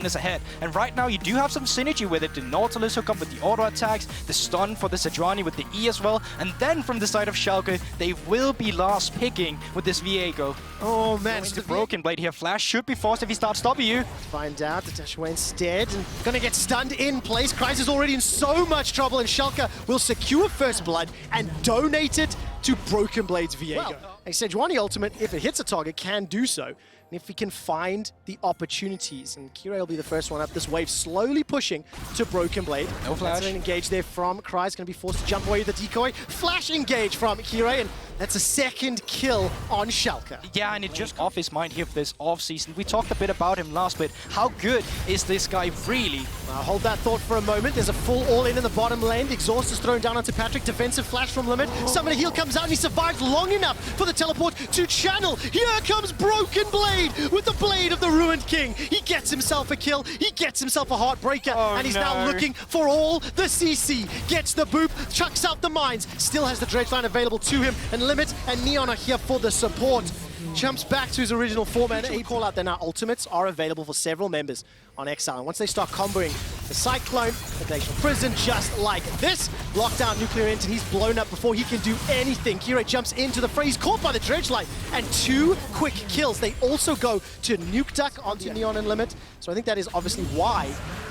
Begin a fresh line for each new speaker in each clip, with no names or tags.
is ahead. And right now you do have some synergy with it. The Nautilus hook up with the auto attacks, the stun for the Sejuani with the E as well. And then from the side of Schalke, they will be last picking with this Viego.
Oh man,
the Broken Blade here. Flash should be forced if he starts W.
Find out the dash away instead, and gonna get stunned in place. Kreis is already in so much trouble, and Schalke will secure first blood and donate it to Broken Blade's Viego. Well, a Sejuani ultimate, if it hits a target, can do so. And if we can find the opportunities, and Kirei will be the first one up. This wave slowly pushing to Broken Blade.
No flash.
That's an engage there from Kreis, going to be forced to jump away with the decoy. Flash engage from Kirei, and that's a second kill on Schalke.
Yeah, and it just off his mind here for this off-season. We talked a bit about him last bit. How good is this guy really?
Hold that thought for a moment. There's a full all-in in the bottom lane. The exhaust is thrown down onto Patrick. Defensive flash from Limit. Summon a heal comes out, and he survives long enough for the teleport to channel. Here comes Broken Blade with the Blade of the Ruined King. He gets himself a kill. He gets himself a Heartbreaker. And he's now looking for all the CC. Gets the boop, chucks out the mines. Still has the Dredge line available to him. And Limit and Neon are here for the support. Jumps back to his original form, and a call out there now. Ultimates are available for several members on Exile. And once they start comboing the Cyclone, the Glacial Prison, just like this, lockdown Nuclear Int, and he's blown up before he can do anything. Kirei jumps into the fray. He's caught by the Dredge Light, and 2 quick kills. They also go to Nuke Duck onto Neon and Limit. So I think that is obviously why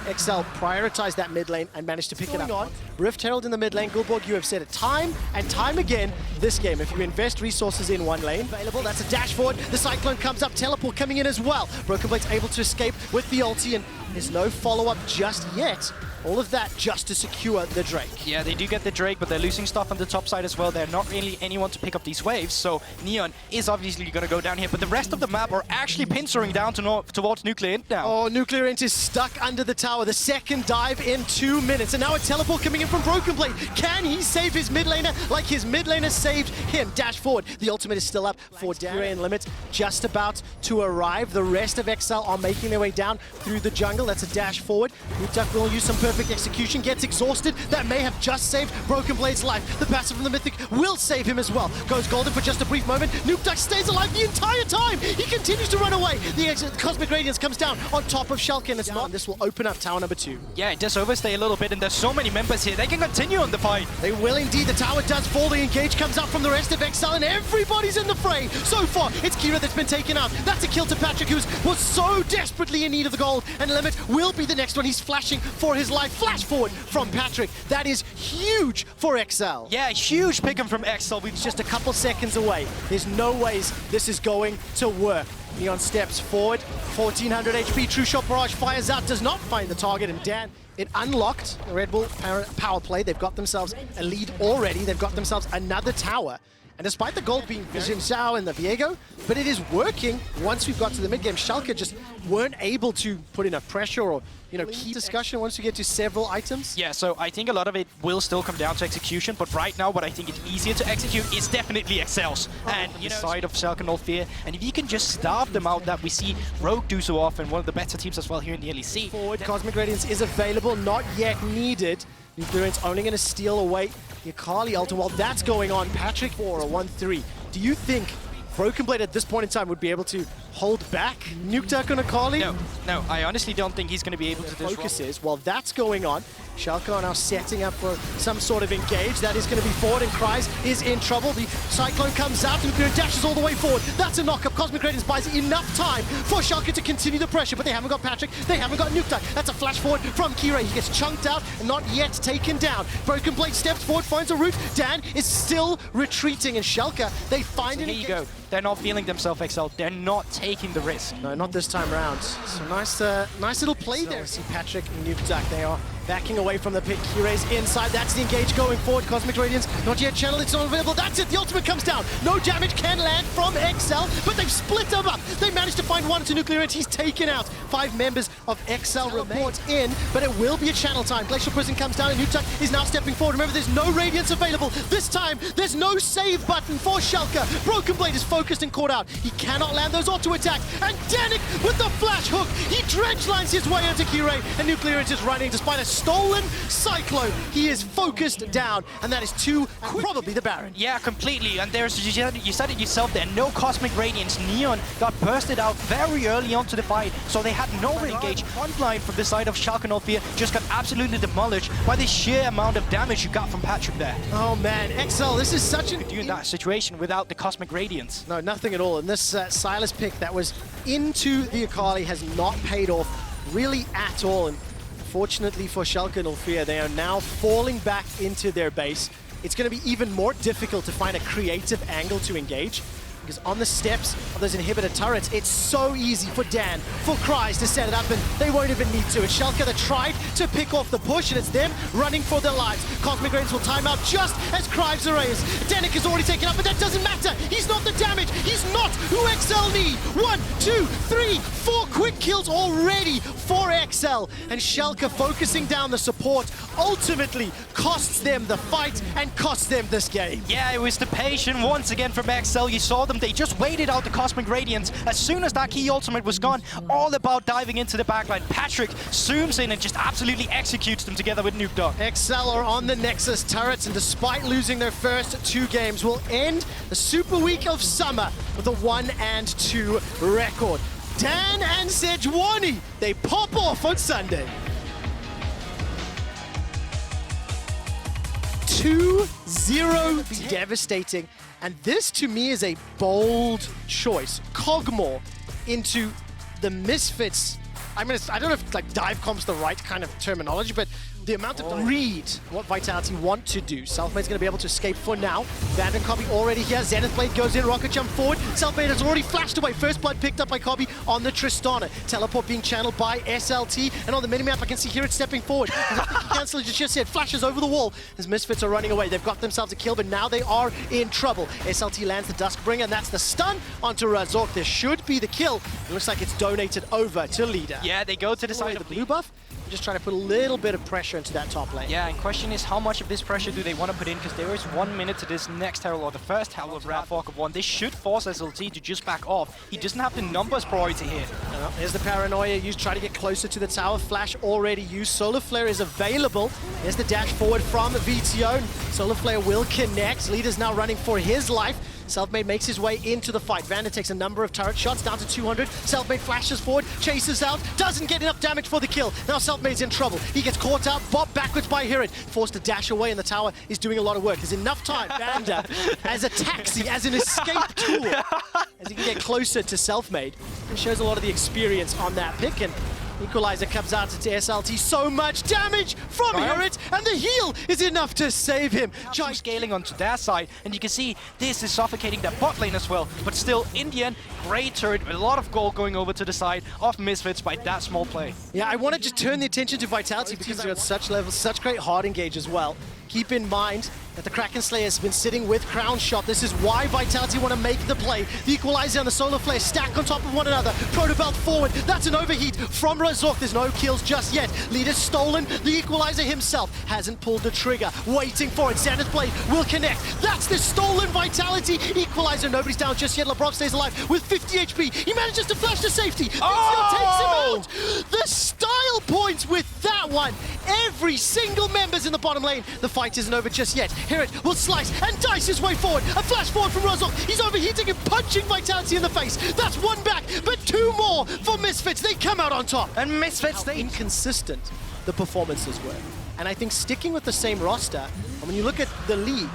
Excel prioritized that mid lane and managed to pick it up. Rift Herald in the mid lane. Gulborg, you have said it time and time again this game. If you invest resources in one lane, available, that's a dash forward. The Cyclone comes up, teleport coming in as well. Broken Blade's able to escape with the ulti, and there's no follow-up just yet. All of that just to secure the Drake.
Yeah, they do get the Drake, but they're losing stuff on the top side as well. They're not really anyone to pick up these waves, so Neon is obviously going to go down here, but the rest of the map are actually pincering down towards Nuclear Int now.
Oh, Nuclear Int is stuck under the tower. The second dive in 2 minutes, and now a teleport coming in from Broken Blade. Can he save his mid laner like his mid laner saved him? Dash forward. The ultimate is still up for Kirei, and Limit just about to arrive. The rest of Exile are making their way down through the jungle. That's a dash forward. Nuke will use some perfect execution, gets exhausted. That may have just saved Broken Blade's life. The passive from the Mythic will save him as well. Goes golden for just a brief moment. Nuke Duck stays alive the entire time. He continues to run away. The Cosmic Radiance comes down on top of Schalke, and it's not. This will open up tower number 2.
Yeah, it does overstay a little bit, and there's so many members here. They can continue on the fight.
They will indeed. The tower does fall. The engage comes out from the rest of Exile, and everybody's in the fray. So far, it's Kira that's been taken out. That's a kill to Patrick, who was so desperately in need of the gold, and Limit will be the next one. He's flashing for his life. Flash forward from Patrick. That is huge for Excel.
Yeah, huge pick from Excel.
We're just a couple seconds away. There's no ways this is going to work. Neon steps forward. 1400 HP. True Shot Barrage fires out. Does not find the target. And Dan, it unlocked the Red Bull power play. They've got themselves a lead already. They've got themselves another tower. And despite the gold being Jin Zhao and the Viego, but it is working once we've got to the mid-game. Schalke just weren't able to put enough pressure or, keep discussion once we get to several items.
Yeah, so I think a lot of it will still come down to execution, but right now what I think is easier to execute is definitely Excel's. And the side of Schalke no fear. And if you can just starve them out, that we see Rogue do so often, one of the better teams as well here in the LEC.
Forward, Cosmic Radiance is available, not yet needed. Nuclear Int's only going to steal away the Akali ult, and while that's going on, Patrick for a 1-3. Do you think Broken Blade at this point in time would be able to hold back Nuke Duck on Akali?
No, I honestly don't think he's going to be able to do this.
Focus is, while that's going on, Schalke are now setting up for some sort of engage. That is going to be forward, and Kreis is in trouble. The Cyclone comes out, and dashes all the way forward. That's a knock-up. Cosmic Radiance buys enough time for Schalke to continue the pressure, but they haven't got Patrick. They haven't got Nuke Duck. That's a flash forward from Kirei. He gets chunked out and not yet taken down. Broken Blade steps forward, finds a route. Dan is still retreating, and Schalke, they find it.
Here you go. They're not feeling themselves, Excel. They're not taking the risk.
No, not this time round. So nice little play there. See Patrick and Nuke Duck. They are backing away from the pit. Kirei's inside. That's the engage going forward. Cosmic Radiance not yet channeled. It's not available. That's it. The ultimate comes down. No damage can land from Excel, but they've split them up. They managed to find one to Nuclear Int. He's taken out. 5 members of Excel report in, but it will be a channel time. Glacial Prison comes down, and Nuke Duck is now stepping forward. Remember, there's no Radiance available. This time, there's no save button for Schalke. Broken Blade is focused and caught out. He cannot land those auto attacks. And Danik with the flash hook. He dredge lines his way into Kirei, and Nuclear Int is running despite a stolen Cyclone. He is focused down, and that is 2 and probably the Baron.
Yeah, completely. And there's, you said it yourself there, no Cosmic Radiance. Neon got bursted out very early onto the fight, so they had no real engage. Frontline from the side of Schalke 04 just got absolutely demolished by the sheer amount of damage you got from Patrick there.
Oh man, XL, this is such an...
In that situation without the Cosmic Radiance.
No, nothing at all. And this Silas pick that was into the Akali has not paid off really at all. And fortunately for Schalke 04, they are now falling back into their base. It's going to be even more difficult to find a creative angle to engage, because on the steps of those inhibitor turrets, it's so easy for Dan, for Kryze to set it up, and they won't even need to. It's Schalke that tried to pick off the push, and it's them running for their lives. Cosmic Radiance will time out just as Kryze arrays. Danik is already taken up, but that doesn't matter. He's not the damage. He's not who XL need. 1, 2, 3, 4 quick kills already for XL. And Schalke focusing down the support ultimately costs them the fight and costs them this game.
Yeah, it was the patience once again from XL. You saw them. They just waited out the Cosmic Radiance. As soon as that key ultimate was gone, all about diving into the backline. Patrick zooms in and just absolutely executes them together with Nuke Dog.
XL are on the Nexus turrets, and despite losing their first 2 games, will end the Super Week of Summer with a 1-2 record. Dan and Sejuani, they pop off on Sunday. 2-0, devastating. And this, to me, is a bold choice. Cogmore into the Misfits. I don't know if like dive comp's the right kind of terminology, but the amount of read what Vitality want to do. Selfmade's going to be able to escape for now. Vanden Cobby already here. Zenith Blade goes in, rocket jump forward. Selfmade has already flashed away. First blood picked up by Cobby on the Tristana. Teleport being channeled by SLT. And on the minimap, I can see here it's stepping forward. Cancel just said flashes over the wall as Misfits are running away. They've got themselves a kill, but now they are in trouble. SLT lands the Duskbringer, and that's the stun onto Razork. This should be the kill. It looks like it's donated over to Leader.
Yeah, they go to the side
of
of
the blue buff. Just trying to put a little bit of pressure into that top lane.
Yeah, and question is how much of this pressure do they want to put in, because there is 1 minute to this next Herald, or the first Herald of Radfalk of 1. This should force SLT to just back off. He doesn't have the numbers priority here.
There's the paranoia used, try to get closer to the tower. Flash already used. Solar Flare is available. There's the dash forward from VTO. Solar Flare will connect. Leader's now running for his life. Selfmade makes his way into the fight. Vanda takes a number of turret shots down to 200. Selfmade flashes forward, chases out, doesn't get enough damage for the kill. Now Selfmade's in trouble. He gets caught out, bobbed backwards by Hirid. Forced to dash away, and the tower is doing a lot of work. There's enough time, Vanda, as a taxi, as an escape tool, as he can get closer to Selfmade. It shows a lot of the experience on that pick, and Equalizer comes out to SLT. So much damage from Hirid, and the heal is enough to save him.
Scaling onto their side, and you can see this is suffocating their bot lane as well. But still, in the end, great turret, a lot of gold going over to the side of Misfits by that small play.
Yeah, I want to just turn the attention to Vitality because they're at such levels, such great hard engage as well. Keep in mind that the Kraken Slayer has been sitting with Crown Shot. This is why Vitality want to make the play. The Equalizer and the Solar Flare stack on top of one another. Protobelt forward. That's an overheat from Razork. There's no kills just yet. Leader stolen. The Equalizer himself hasn't pulled the trigger. Waiting for it. Zenith Blade will connect. That's the stolen Vitality. Equalizer. Nobody's down just yet. LeBron stays alive with 50 HP. He manages to flash to safety. Takes him out. The style points with that one. Every single member's in the bottom lane. The fight isn't over just yet. Hirid will slice and dice his way forward. A flash forward from Razork. He's overheating and punching Vitality in the face. That's one back, but 2 more for Misfits. They come out on top.
And Misfits,
How inconsistent the performances were. And I think sticking with the same roster, and when you look at the league,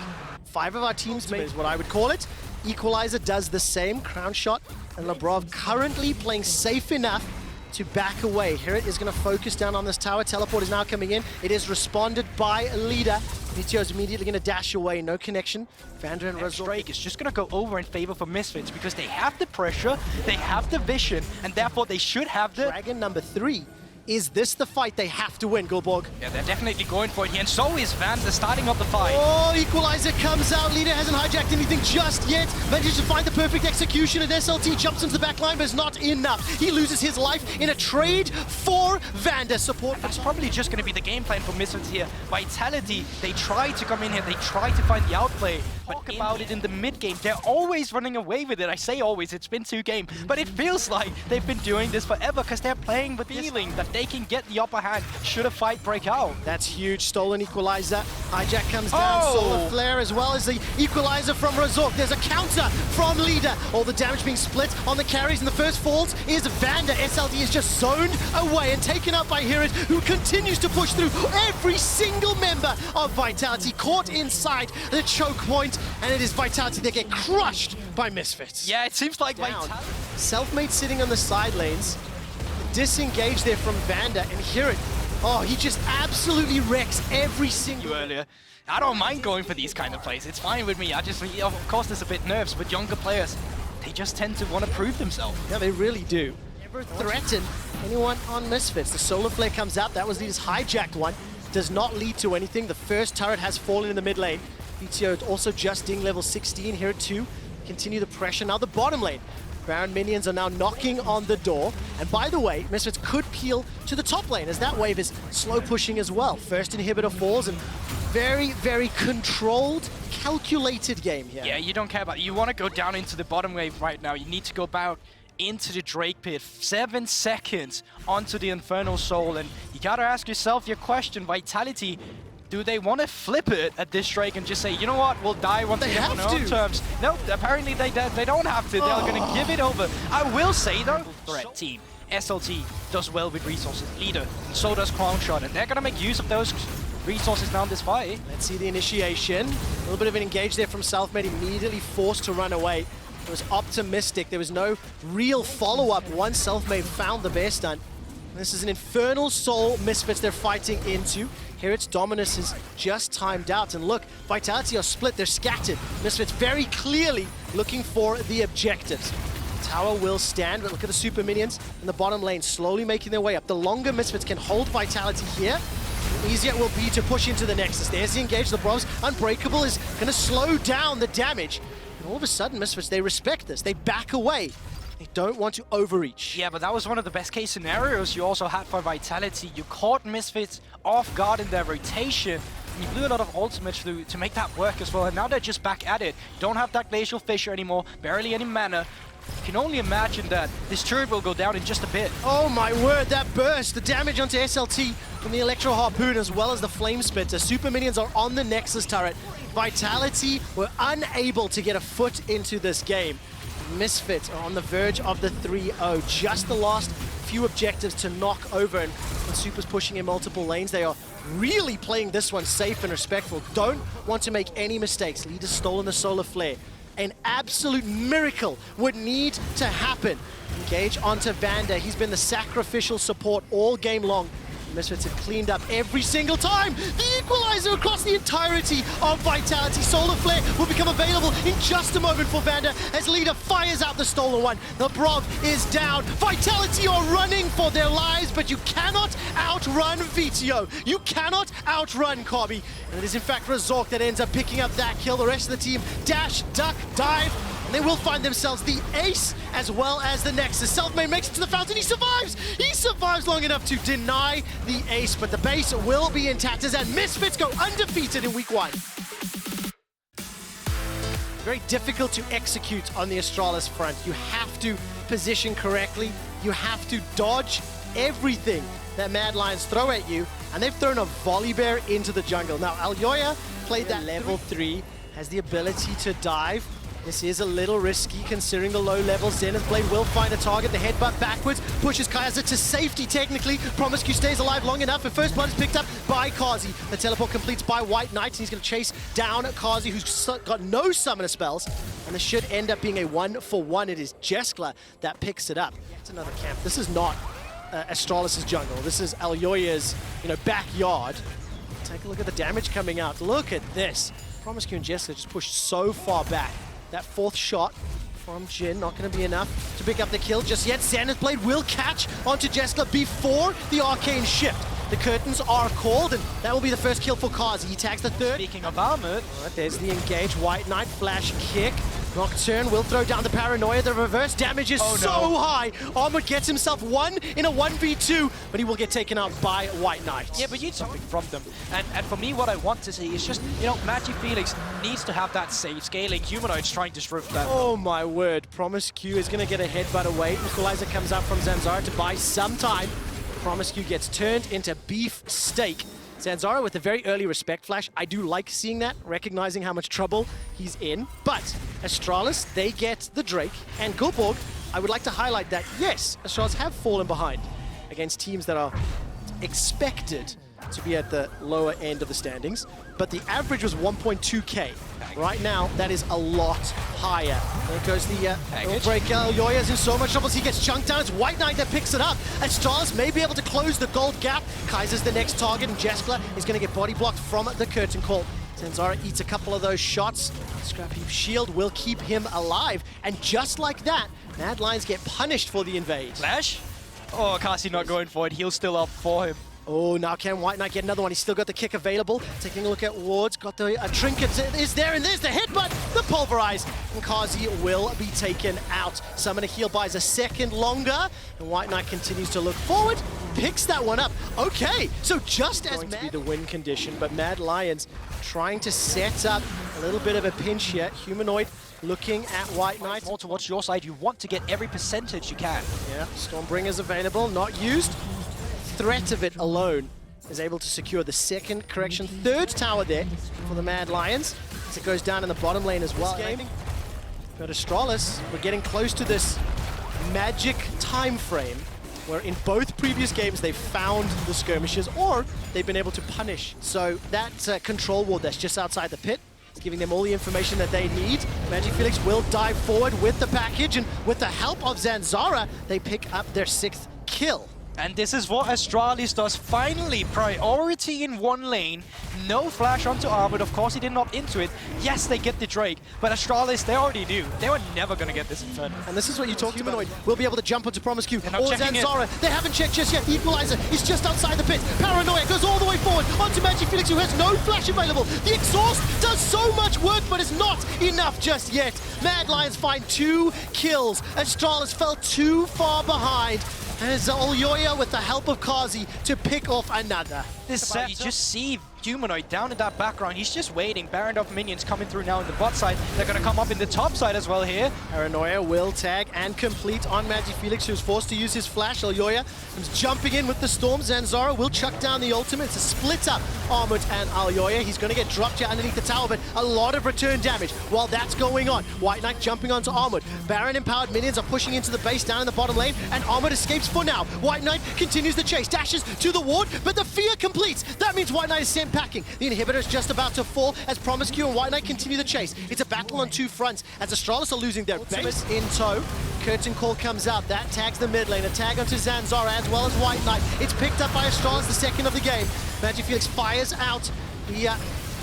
5 of our teams made is what I would call it. Equalizer does the same. Crown Shot and Labrov currently playing safe enough to back away. Hirid is going to focus down on this tower. Teleport is now coming in. It is responded by Leader. VTO is immediately going to dash away. No connection. Vander and Razork.
Drake is just going to go over in favor for Misfits because they have the pressure, they have the vision, and therefore they should have the...
Dragon number 3. Is this the fight they have to win, Gulborg?
Yeah, they're definitely going for it here, and so is Van. They're starting up the fight.
Oh, Equalizer comes out. Leader hasn't hijacked anything just yet. Manages to find the perfect execution, and SLT jumps into the back line, but it's not enough. He loses his life in a trade for Vanda support.
That's probably just going to be the game plan for Misfits here. Vitality, they try to come in here, they try to find the out, play. Talk about it in the mid-game. They're always running away with it. I say always, it's been 2 games. But it feels like they've been doing this forever because they're playing with the feeling that they can get the upper hand should a fight break out.
That's huge. Stolen equalizer. Hijack comes down. Solar Flare as well as the equalizer from Razork. There's a counter from Leader. All the damage being split on the carries, and the first falls is Vander. SLD is just zoned away and taken up by Hirit, who continues to push through every single member of Vitality, caught inside the choke point, and it is Vitality that get crushed by Misfits.
Yeah, it seems like
Vitality. Selfmade sitting on the side lanes, disengaged there from Vander, and Hirit, oh, he just absolutely wrecks every single...
Earlier. I don't mind going for these kind of plays. It's fine with me. I just, of course, there's a bit nerves, but younger players, they just tend to want to prove themselves.
Yeah, they really do. Never threaten anyone on Misfits. The Solar Flare comes out. That was Leader's hijacked one. Does not lead to anything. The first turret has fallen in the mid lane. BTO also just ding level 16 here at 2. Continue the pressure. Now the bottom lane. Baron minions are now knocking on the door. And by the way, Misfits could peel to the top lane as that wave is slow pushing as well. First inhibitor falls, and very, very controlled, calculated game here.
Yeah, you don't care about it. You want to go down into the bottom wave right now. You need to go back into the Drake pit. 7 seconds onto the Infernal Soul, and you gotta ask yourself your question, Vitality, do they want to flip it at this Drake and just say, you know what, we'll die once again on our own terms? No, apparently they don't have to. They're going to give it over. I will say though, threat team, SLT does well with resources. Leader, so does Crown Shot, and they're going to make use of those resources now in this fight.
Let's see the initiation. A little bit of an engage there from Selfmade, immediately forced to run away. It was optimistic. There was no real follow-up once Selfmade found the bear stun. This is an Infernal Soul Misfits they're fighting into. Here it's Dominus is just timed out, and look, Vitality are split, they're scattered. Misfits very clearly looking for the objectives. Tower will stand, but look at the super minions in the bottom lane slowly making their way up. The longer Misfits can hold Vitality here, the easier it will be to push into the Nexus. There's the engage, the Bros Unbreakable is going to slow down the damage. And all of a sudden, Misfits, they respect this, they back away. They don't want to overreach.
Yeah, but that was one of the best case scenarios you also had for Vitality. You caught Misfits off guard in their rotation, and you blew a lot of ultimates through to make that work as well, and now they're just back at it. Don't have that Glacial Fissure anymore, barely any mana. You can only imagine that this turret will go down in just a bit.
Oh my word, that burst! The damage onto SLT from the Electro Harpoon as well as the Flame Spitter. Super minions are on the Nexus turret. Vitality were unable to get a foot into this game. Misfits are on the verge of the 3-0. Just the last few objectives to knock over, and when Super's pushing in multiple lanes, they are really playing this one safe and respectful. Don't want to make any mistakes. Leader's stolen the Solar Flare. An absolute miracle would need to happen. Engage onto Vander. He's been the sacrificial support all game long. Misfits have cleaned up every single time. The equalizer across the entirety of Vitality. Solar Flare will become available in just a moment for Vander as Leader fires out the stolen one. The Brov is down. Vitality are running for their lives, but you cannot outrun VTO. You cannot outrun Kobby. And it is in fact Razork that ends up picking up that kill. The rest of the team dash, duck, dive. They will find themselves the ace as well as the Nexus. Selfmade makes it to the fountain. He survives! He survives long enough to deny the ace, but the base will be intact as that Misfits go undefeated in week 1. Very difficult to execute on the Astralis front. You have to position correctly. You have to dodge everything that Mad Lions throw at you, and they've thrown a Volibear into the jungle. Now, Alyoya played that level 3, has the ability to dive. This is a little risky considering the low level. Zenith Blade will find a target. The headbutt backwards pushes Kaza to safety technically. Promiscu stays alive long enough, and first blood is picked up by Kazi. The teleport completes by White Knight, and he's going to chase down Kazi, who's got no summoner spells. And this should end up being a 1-for-1. It is Jeskla that picks it up. It's another camp. This is not Astralis' jungle. This is Alyoya's, backyard. Take a look at the damage coming out. Look at this. Promiscu and Jeskla just pushed so far back. That fourth shot from Jin, not going to be enough to pick up the kill just yet. Zenith Blade will catch onto Jeskla before the arcane shift. The curtains are called, and that will be the first kill for Kazi. He tags the third.
Speaking of armor,
there's the engage. White Knight flash kick. Nocturne will throw down the Paranoia. The reverse damage is so high. Armored gets himself one in a 1v2, but he will get taken out by White Knight.
Yeah, but you need something from them. And for me, what I want to see is just, you know, Magic Felix needs to have that safe scaling. Humanoid's trying to strip that.
Oh my word. Promise Q is going to get a headbutt away. Equalizer comes out from Zanzara to buy some time. Promise Q gets turned into beef steak. Zanzara with a very early respect flash. I do like seeing that, recognizing how much trouble he's in. But Astralis, they get the Drake. And Gulborg, I would like to highlight that, yes, Astralis have fallen behind against teams that are expected to be at the lower end of the standings. But the average was 1.2k. Right now, that is a lot higher. There goes the breaker. Yoya's in so much trouble. He gets chunked down. It's White Knight that picks it up. Astralis may be able to close the gold gap. Kaiser's the next target, and Jeskla is going to get body blocked from the curtain call. Zanzara eats a couple of those shots. Scrap Heap Shield will keep him alive. And just like that, Mad Lions get punished for the invade.
Flash? Oh, Kasi not going for it. Heal's still up for him.
Oh, now can White Knight get another one? He's still got the kick available. Taking a look at Ward's, got the trinket is there, and there's the headbutt, the pulverize, and Kazi will be taken out. Summoner heal buys a second longer, and White Knight continues to look forward, picks that one up. Okay, so just as to be the win condition, but Mad Lions trying to set up a little bit of a pinch here. Humanoid looking at White Knight.
More towards your side, you want to get every percentage you can.
Yeah, Stormbringer's available, not used. Threat of it alone is able to secure the third tower there for the Mad Lions, as it goes down in the bottom lane as well. But Astralis, we're getting close to this magic time frame where in both previous games they've found the skirmishes or they've been able to punish. So that control ward that's just outside the pit is giving them all the information that they need. Magic Felix will dive forward with the package, and with the help of Zanzara, they pick up their 6th kill.
And this is what Astralis does. Finally, priority in one lane. No flash onto Armored. Of course, he didn't opt into it. Yes, they get the Drake. But Astralis, they already knew. They were never going to get this Inferno.
And this is what you talked about. Humanoid will be able to jump onto Promise Q. Or
Zanzara.
They haven't checked just yet. Equalizer is just outside the pit. Paranoia goes all the way forward onto Magic Felix, who has no flash available. The exhaust does so much work, but it's not enough just yet. Mad Lions find 2 kills. Astralis fell too far behind. And it's Olyoya with the help of Kazi to pick off another.
This set, you just see Humanoid down in that background. He's just waiting. Baron of minions coming through now in the bot side. They're going to come up in the top side as well here.
Paranoia will tag and complete on Magic Felix, who's forced to use his flash. Olyoya is jumping in with the storm. Zanzara will chuck down the ultimate. It's a split up. Armored and Olyoya. He's going to get dropped here underneath the tower, but a lot of return damage while that's going on. White Knight jumping onto Armored. Baron empowered minions are pushing into the base down in the bottom lane, and Armored escapes for now. White Knight continues the chase, dashes to the ward, but the fear completes. That means White Knight is sent packing. The inhibitor is just about to fall as Promise Q and White Knight continue the chase. It's a battle on 2 fronts as Astralis are losing their base in tow. Curtain call comes out. That tags the mid lane. A tag onto Zanzara as well as White Knight. It's picked up by Astralis, the second of the game. Magic Felix fires out the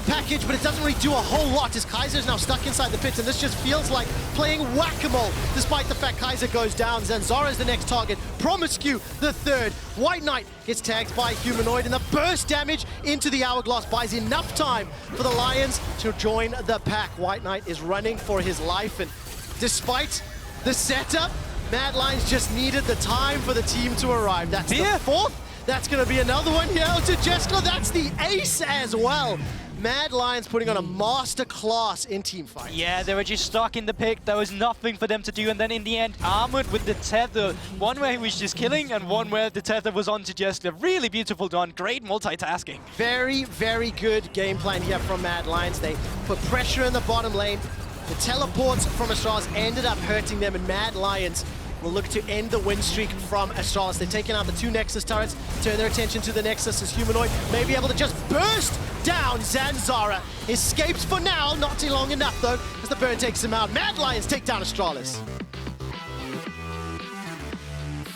package, but it doesn't really do a whole lot as Kaiser's now stuck inside the pits, and this just feels like playing whack-a-mole despite the fact Kaiser goes down. Zanzara is the next target. Promise Q the third. White Knight gets tagged by Humanoid, and the burst damage into the Hourglass buys enough time for the Lions to join the pack. White Knight is running for his life, and despite the setup, Mad Lions just needed the time for the team to arrive. That's the 4th. That's going to be another one here to Jeskla. That's the ace as well. Mad Lions putting on a master class in team fight.
Yeah, they were just stuck in the pick. There was nothing for them to do. And then in the end, Armored with the tether. One where he was just killing and one where the tether was onto Jeskla. Really beautiful done. Great multitasking.
Very, very good game plan here from Mad Lions. They put pressure in the bottom lane. The teleports from Astralis ended up hurting them, and Mad Lions will look to end the win streak from Astralis. They've taken out the 2 Nexus turrets, turn their attention to the Nexus as Humanoid may be able to just burst down. Zanzara escapes for now, not too long enough though, as the burn takes him out. Mad Lions take down Astralis.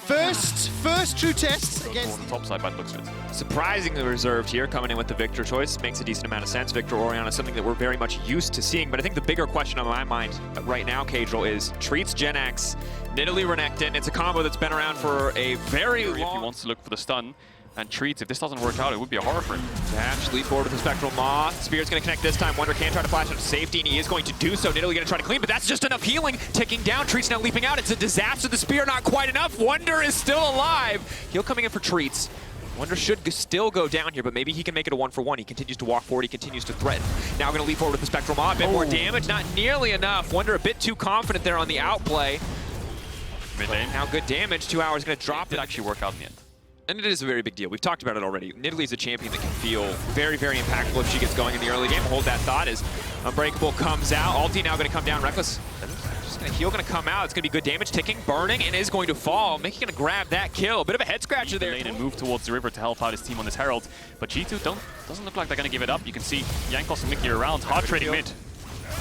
First true test against
the top side by the looks of it. Surprisingly reserved here, coming in with the Victor choice. Makes a decent amount of sense. Victor Orion is something that we're very much used to seeing, but I think the bigger question on my mind right now, KazaLoLL, is treats Gen X Nidalee Renekton, it's a combo that's been around for a very long...
If he wants to look for the stun and treats, if this doesn't work out, it would be a horror for him.
Dash, lead forward with the Spectral Maw. Spear's going to connect this time. Wonder can try to flash into safety, and he is going to do so. Nidalee going to try to clean, but that's just enough healing. Ticking down, Treats now leaping out. It's a disaster. The Spear not quite enough. Wonder is still alive. Heal coming in for Treats. Wonder should still go down here, but maybe he can make it a 1-for-1. He continues to walk forward, he continues to threaten. Now going to leap forward with the Spectral Maw. A bit more damage, not nearly enough. Wonder a bit too confident there on the outplay.
Mid lane.
Now good damage. 2 hours going to drop.
Did actually work out in the end.
And it is a very big deal. We've talked about it already. Nidalee's a champion that can feel very, very impactful if she gets going in the early game. Hold that thought as Unbreakable comes out. Ulti now going to come down. Reckless just going to heal, going to come out. It's going to be good damage. Ticking, burning, and is going to fall. Mickey going to grab that kill. A bit of a head scratcher there.
Lane and move towards the river to help out his team on this Herald. But G2 doesn't look like they're going to give it up. You can see Jankos and Mickey around. Hard trading mid.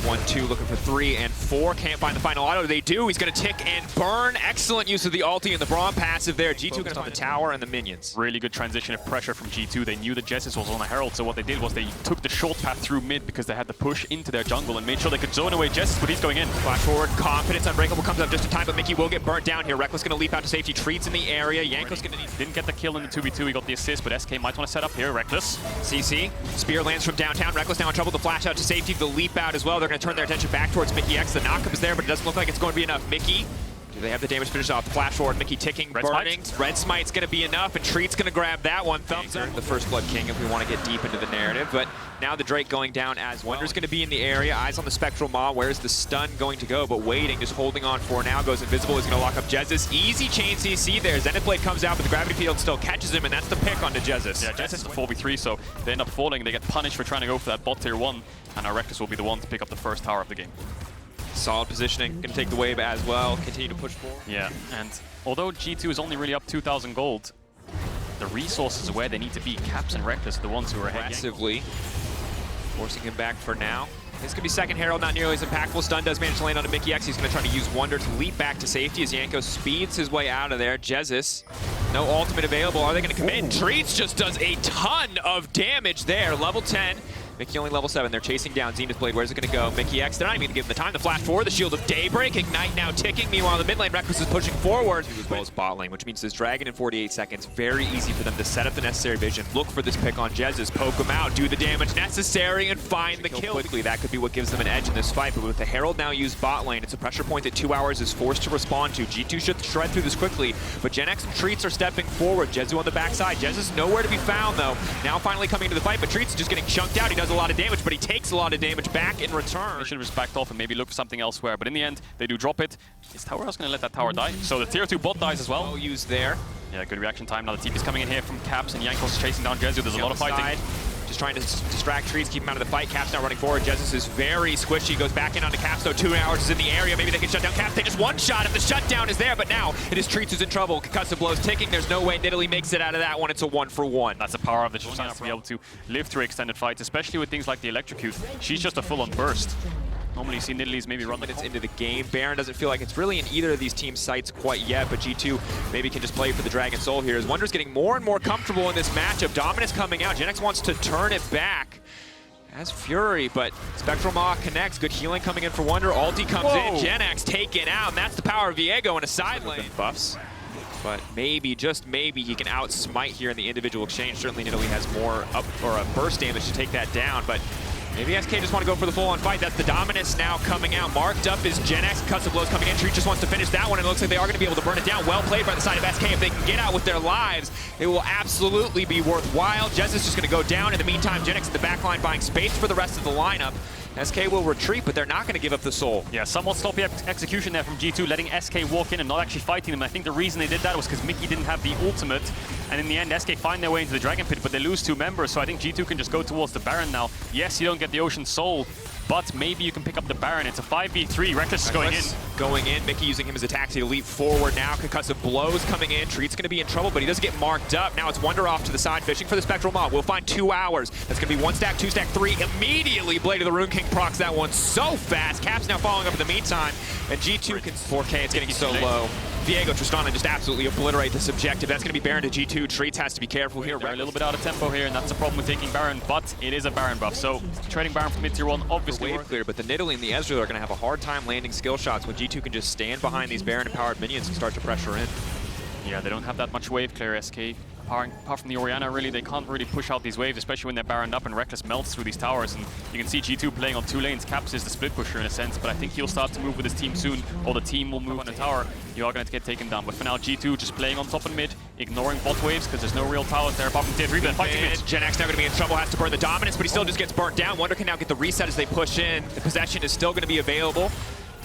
1-2 looking for 3 and 4. Can't find the final auto. They do. He's going to tick and burn. Excellent use of the ulti and the Braum passive there. G2 going to find the tower and the minions.
Really good transition of pressure from G2. They knew that Jessis was on a Herald, so what they did was they took the short path through mid because they had to push into their jungle and made sure they could zone away Jessis, but he's going in.
Flash forward, confidence. Unbreakable comes up just in time, but Mickey will get burnt down here. Reckless going to leap out to safety. Treats in the area. Yanko's going to need...
Didn't get the kill in the 2v2. He got the assist, but SK might want to set up here. Reckless.
CC. Spear lands from downtown. Reckless now in trouble. The flash out to safety. The leap out as well. They're going to turn their attention back towards Mickey X. The knockup is there, but it doesn't look like it's going to be enough. Mickey, do they have the damage finished off? Flash forward, Mickey ticking, burning. Red Smite's going to be enough, and Treat's going to grab that one. Thumbs up. The first Blood King if we want to get deep into the narrative, but now the Drake going down as well. Wonder's going to be in the area. Eyes on the Spectral Maw. Where's the stun going to go? But waiting, just holding on for now. Goes invisible. He's going to lock up Jessis. Easy chain CC there. Zenith Blade comes out, but the gravity field still catches him, and that's the pick onto Jessis.
Yeah, Jessis is the 4v3, so they end up falling. They get punished for trying to go for that bot tier 1, and our Reckless will be the one to pick up the first tower of the game.
Solid positioning, going to take the wave as well, continue to push forward.
Yeah, and although G2 is only really up 2,000 gold, the resources are where they need to be. Caps and Reckless are the ones who are ahead.
Aggressively, forcing him back for now. This could be second Herald, not nearly as impactful. Stun does manage to land on Mickey X. He's going to try to use Wonder to leap back to safety as Yanko speeds his way out of there. Jessis, no ultimate available. Are they going to commit? Treats just does a ton of damage there. Level 10. Mickey only level 7. They're chasing down Zenith Blade. Where's it going to go? Mickey X, they're not even going to give him the time to flash forward. The Shield of Daybreak. Ignite now ticking. Meanwhile, the mid lane Reckless is pushing forward as well as bot lane, which means this Dragon in 48 seconds. Very easy for them to set up the necessary vision. Look for this pick on Jessis. Poke him out. Do the damage necessary and find the kill quickly. That could be what gives them an edge in this fight. But with the Herald now used bot lane, it's a pressure point that 2 hours is forced to respond to. G2 should shred through this quickly. But Gen X and Treats are stepping forward. Jezu on the backside. Jessis nowhere to be found, though. Now finally coming into the fight, but Treats is just getting chunked out. He does a lot of damage, but he takes a lot of damage back in return.
They should have just backed off and maybe look for something elsewhere, but in the end, they do drop it. Is Tower House going to let that tower die? So the tier 2 bot dies as well.
Well used there.
Yeah, good reaction time. Now the TP is coming in here from Caps and Jankos chasing down Jezu. There's a lot of fighting.
Just trying to distract Treats, keep him out of the fight. Caps now running forward. Jessis is very squishy. Goes back in onto Caps, though. 2 hours is in the area. Maybe they can shut down Caps. They just one-shot him. The shutdown is there, but now it is Treats who's in trouble. Concussive blows ticking. There's no way Nidalee makes it out of that one. It's a 1-for-1.
That's the power of the Shoshana to be able to live through extended fights, especially with things like the Electrocute. She's just a full-on burst. Normally you see Nidalee's maybe run minutes
into the game. Baron doesn't feel like it's really in either of these teams' sights quite yet, but G2 maybe can just play for the Dragon Soul here. As Wonder's getting more and more comfortable in this matchup. Dominance coming out. Gen X wants to turn it back as Fury, but Spectral Maw connects. Good healing coming in for Wonder. Ulti comes in. Gen X taken out, and that's the power of Viego in a side lane. Buffs. But maybe, just maybe, he can out-smite here in the individual exchange. Certainly Nidalee has more up or a burst damage to take that down, but maybe SK just want to go for the full-on fight. That's the Dominus now coming out. Marked up is Gen X. Concussive blows coming in. Treat just wants to finish that one, and it looks like they are going to be able to burn it down. Well played by the side of SK. If they can get out with their lives, it will absolutely be worthwhile. Jez is just going to go down. In the meantime, Gen X at the back line buying space for the rest of the lineup. SK will retreat, but they're not going to give up the soul.
Yeah, somewhat sloppy execution there from G2, letting SK walk in and not actually fighting them. I think the reason they did that was because Mickey didn't have the ultimate, and in the end, SK find their way into the Dragon Pit, but they lose 2 members, so I think G2 can just go towards the Baron now. Yes, you don't get the Ocean Soul, but maybe you can pick up the Baron. It's a 5v3. Reckless is going in.
Going in. Mickey using him as a taxi to leap forward now. Concussive blows coming in. Treat's going to be in trouble, but he doesn't get marked up. Now it's Wonder off to the side, fishing for the Spectral Maw. We'll find 2 hours. That's going to be 1 stack, 2 stack, 3. Immediately, Blade of the Rune King procs that one so fast. Caps now following up in the meantime, and G2 can 4K. It's getting so low. Viego, Tristana just absolutely obliterate this objective. That's going to be Baron to G2. Treats has to be careful here.
They're a little bit out of tempo here, and that's the problem with taking Baron, but it is a Baron buff. So trading Baron from mid tier 1 obviously
wave clear, but the Nidalee and the Ezreal are going to have a hard time landing skill shots when G2 can just stand behind these Baron-empowered minions and start to pressure in.
Yeah, they don't have that much wave clear, SK. Apart from the Orianna, really, they can't really push out these waves, especially when they're Baroned up and Reckless melts through these towers. And you can see G2 playing on 2 lanes. Caps is the split pusher in a sense, but I think he'll start to move with his team soon, or the team will move on the tower. You are going to get taken down. But for now, G2 just playing on top and mid, ignoring bot waves because there's no real towers there apart from tier 3. They're fighting mid.
Gen X now going to be in trouble, has to burn the dominance, but he still just gets burnt down. Wonder can now get the reset as they push in. The possession is still going to be available.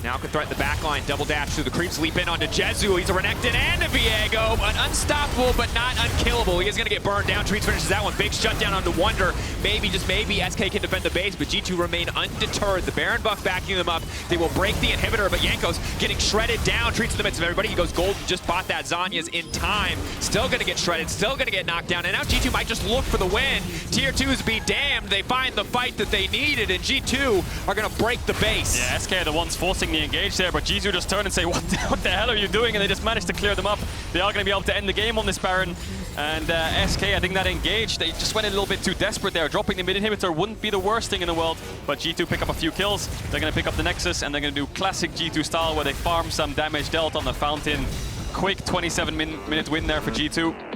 Now can threaten the backline, double dash through the creeps, leap in onto Jezu. He's a Renekton and a Viego, an unstoppable but not unkillable. He is going to get burned down. Treats finishes that one. Big shutdown onto Wonder. Maybe, just maybe, SK can defend the base, but G2 remain undeterred. The Baron buff backing them up. They will break the inhibitor, but Yanko's getting shredded down. Treats in the midst of everybody. He goes gold, just bought that Zanya's in time. Still going to get shredded, still going to get knocked down, and now G2 might just look for the win. Tier 2s be damned. They find the fight that they needed, and G2 are going to break the base.
Yeah, SK are the ones forcing the engage there, but G2 just turn and say, what the hell are you doing? And they just managed to clear them up. They are going to be able to end the game on this Baron. And SK, I think that engage, they just went a little bit too desperate there. Dropping the mid inhibitor wouldn't be the worst thing in the world, but G2 pick up a few kills. They're going to pick up the Nexus, and they're going to do classic G2 style where they farm some damage dealt on the fountain. Quick 27-minute win there for G2.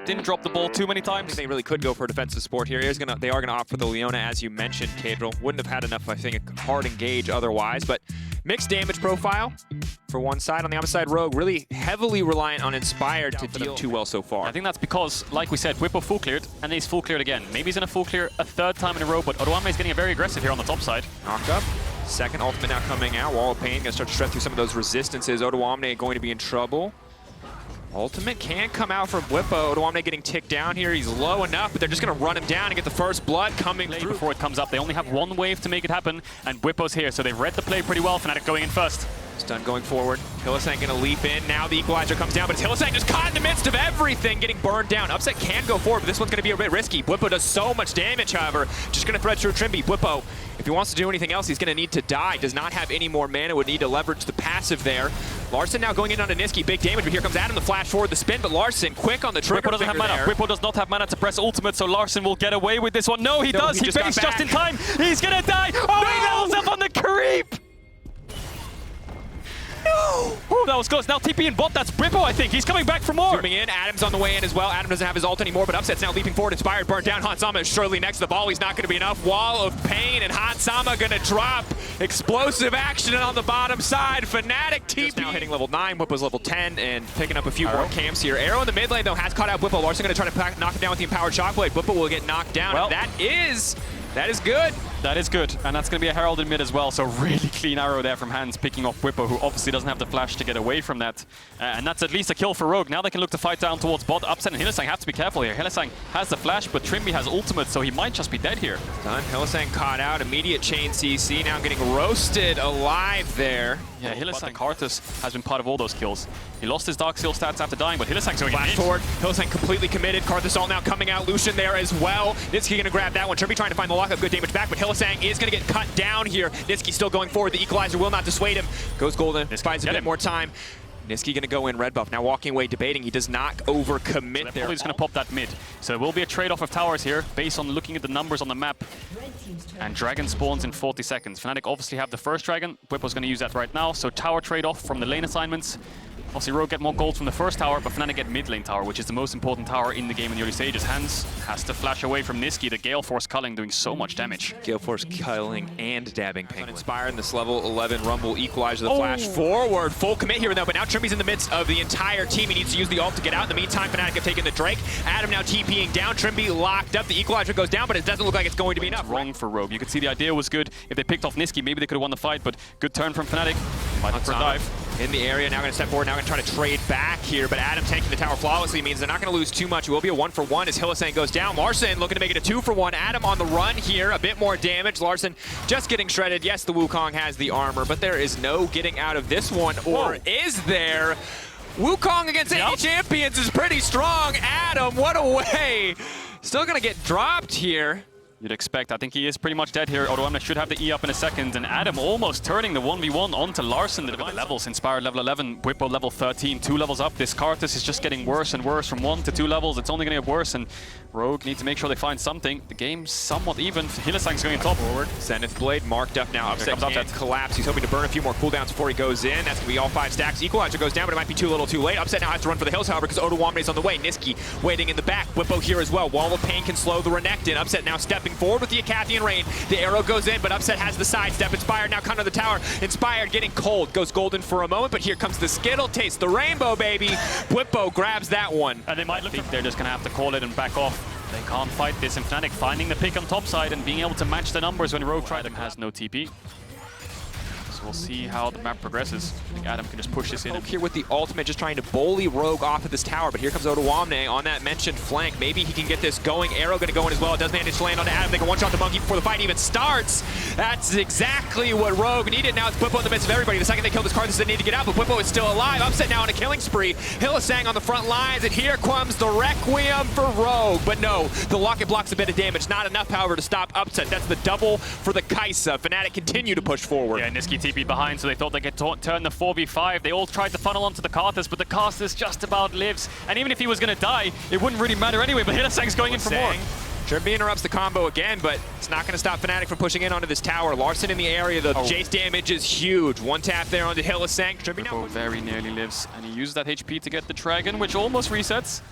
Didn't drop the ball too many times.
They really could go for a defensive support here. They are going to opt for the Leona, as you mentioned, KazaLoLL. Wouldn't have had enough, I think, a hard engage otherwise, but mixed damage profile for one side. On the other side, Rogue really heavily reliant on Inspired to deal too well so far.
I think that's because, like we said, Whippo full cleared, and he's full cleared again. Maybe he's going to full clear a 3rd time in a row, but Odoamne is getting very aggressive here on the top side.
Knocked up. Second ultimate now coming out. Wall of Pain going to start to shred through some of those resistances. Odoamne going to be in trouble. Ultimate can come out from Whippo. Odoamne getting ticked down here. He's low enough, but they're just going to run him down and get the first blood coming through.
Before it comes up, they only have 1 wave to make it happen, and Whippo's here, so they've read the play pretty well. Fnatic going in first.
Stun going forward. Hylissang going to leap in. Now the equalizer comes down, but it's Hylissang just caught in the midst of everything, getting burned down. Upset can go forward, but this one's going to be a bit risky. Whippo does so much damage, however. Just going to thread through Trimby. Whippo, if he wants to do anything else, he's going to need to die. Does not have any more mana, would need to leverage the passive there. Larson now going in onto Niski. Big damage, but here comes Adam, the flash forward, the spin, but Larson quick on the trigger.
Whippo doesn't have mana. Whippo does not have mana to press ultimate, so Larson will get away with this one. No, he does. He base just in time. He's going to die. Oh, no! He levels up on the creep. No! Oh, that was close. Now TP and bot, that's Whippo, I think. He's coming back for more.
Zooming in, Adam's on the way in as well. Adam doesn't have his ult anymore, but Upset's now leaping forward. Inspired, burnt down. Hansama is surely next to the ball. He's not going to be enough. Wall of Pain, and Hansama going to drop. Explosive action on the bottom side. Fnatic TP now hitting level 9. Whippo's level 10 and picking up a few more camps here. Arrow in the mid lane, though, has caught out Whippo. Larson going to try to knock him down with the Empowered Shockblade. Whippo will get knocked down.
Well,
that is good.
That is good, and that's going to be a Herald in mid as well, so really clean arrow there from Hans, picking off Whippo, who obviously doesn't have the flash to get away from that. And that's at least a kill for Rogue. Now they can look to fight down towards bot. Upset and Hylissang have to be careful here. Hylissang has the flash, but Trimby has ultimate, so he might just be dead here.
Done. Hylissang caught out. Immediate chain CC, now getting roasted alive there.
Yeah, Hylissang Karthus has been part of all those kills. He lost his Dark Seal stats after dying, but Hylissang's going
flash forward. Hylissang completely committed. Karthus all now coming out. Lucian there as well. Niski going to grab that one. Trimby trying to find the lockup. Good damage back, but Hylissang is going to get cut down here. Niski still going forward. The equalizer will not dissuade him. Goes golden. Buys a bit more time. Niski going to go in red buff. Now walking away, debating. He does not overcommit there.
Probably just going to pop that mid. So there will be a trade-off of towers here based on looking at the numbers on the map. And dragon spawns in 40 seconds. Fnatic obviously have the first dragon. Whippo's going to use that right now. So tower trade-off from the lane assignments. Obviously, Rogue get more gold from the first tower, but Fnatic get mid lane tower, which is the most important tower in the game in the early stages. Hans has to flash away from Niski, the Gale Force culling, doing so much damage.
Gale Force culling and dabbing Penguin. Inspired this level 11 Rumble equalizer, the flash forward. Full commit here though, but now Trimby's in the midst of the entire team. He needs to use the ult to get out. In the meantime, Fnatic have taken the Drake. Adam now TPing down. Trimby locked up. The equalizer goes down, but it doesn't look like it's going to be enough.
Wrong for Rogue. You could see the idea was good. If they picked off Niski, maybe they could have won the fight, but good turn from Fnatic. Might have for a dive.
In the area, now going to step forward, now going to try to trade back here, but Adam tanking the tower flawlessly means they're not going to lose too much. It will be a 1-for-1 as Hylissang goes down. Larson looking to make it a 2-for-1. Adam on the run here, a bit more damage. Larson just getting shredded. Yes, the Wukong has the armor, but there is no getting out of this one, or is there? Wukong against 80 champions is pretty strong. Adam, what a way. Still going to get dropped here.
You'd expect. I think he is pretty much dead here. Odoamne should have the E up in a second. And Adam almost turning the 1v1 onto Larson. The levels. Inspired level 11, Whippo level 13. 2 levels up. This Karthus is just getting worse and worse from 1 to 2 levels. It's only going to get worse. And Rogue need to make sure they find something. The game's somewhat even. Hylissang's going top.
Forward. Zenith Blade marked up now. Upset can't collapse. He's hoping to burn a few more cooldowns before he goes in. That's going to be all 5 stacks. Equalizer goes down, but it might be too little too late. Upset now has to run for the hills, however, because Odoamne is on the way. Niski waiting in the back. Whippo here as well. Wall of Pain can slow the Renekton. Upset now stepping forward with the Acathian Rain. The arrow goes in, but Upset has the sidestep. Inspired now kind of the tower. Inspired getting cold. Goes golden for a moment, but here comes the Skittle. Taste the rainbow, baby. Whippo grabs that one.
And they might look. I think they're just going to have to call it and back off. They can't fight this. And Fnatic finding the pick on top side and being able to match the numbers when Rogue tried. Adam has no TP. So we'll see how the map progresses. I think Adam can just push this in.
Here with the ultimate, just trying to bully Rogue off of this tower, but here comes Odoamne on that mentioned flank. Maybe he can get this going. Arrow going to go in as well. It does manage to land on Adam. They can one-shot the monkey before the fight even starts. That's exactly what Rogue needed. Now it's Whippo in the midst of everybody. The second they kill this Karthus, they need to get out, but Whippo is still alive. Upset now on a killing spree. Hylissang on the front lines, and here comes the Requiem for Rogue. But no, the locket blocks a bit of damage. Not enough, however, to stop Upset. That's the double for the Kaisa. Fnatic continue to push forward.
Yeah, Niski TP behind, so they thought they could turn the 4v5. They all tried to funnel onto the Karthus, but the Karthus just about lives. And even if he was going to die, it wouldn't really matter anyway, but Hylissang's going in for more.
Trimby interrupts the combo again, but it's not going to stop Fnatic from pushing in onto this tower. Larson in the area, the Jace damage is huge. One tap there onto Hylissang. Trimby now
very nearly lives, and he used that HP to get the Dragon, which almost resets.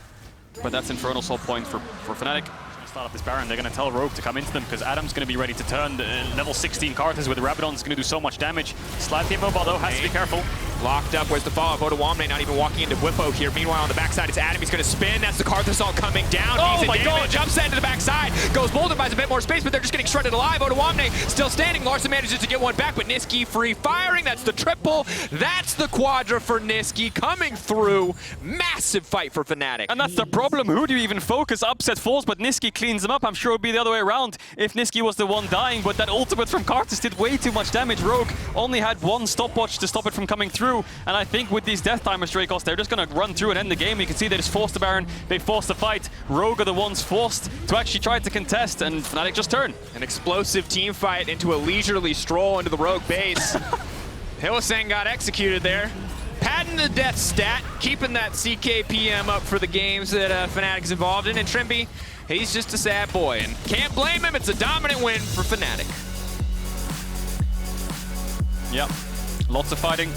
But that's Infernal Soul point for Fnatic. Start up this Baron, they're going to tell Rogue to come into them because Adam's going to be ready to turn. The level 16 Karthus with the Rabadon is going to do so much damage. Slightly immobile though, has to be careful.
Locked up, where's the follow-up? Odoamne not even walking into Whippo here. Meanwhile, on the backside, it's Adam. He's going to spin. That's the Karthus all coming down.
Oh my god!
Jumps into the backside. Goes Bolden, buys a bit more space, but they're just getting shredded alive. Odoamne still standing. Larson manages to get one back, but Niski free firing. That's the triple. That's the quadra for Niski coming through. Massive fight for Fnatic.
And that's the problem. Who do you even focus? Upset falls, but Niski cleans them up. I'm sure it would be the other way around if Niski was the one dying, but that ultimate from Karthus did way too much damage. Rogue only had one stopwatch to stop it from coming through, and I think with these death timers, Dracos, they're just going to run through and end the game. You can see they just forced the Baron, they forced the fight. Rogue are the ones forced to actually try to contest, and Fnatic just turn.
An explosive team fight into a leisurely stroll into the Rogue base. Hylissang got executed there. Padding the death stat, keeping that CKPM up for the games that Fnatic's involved in, and Trimby, he's just a sad boy, and can't blame him. It's a dominant win for Fnatic.
Yep, lots of fighting.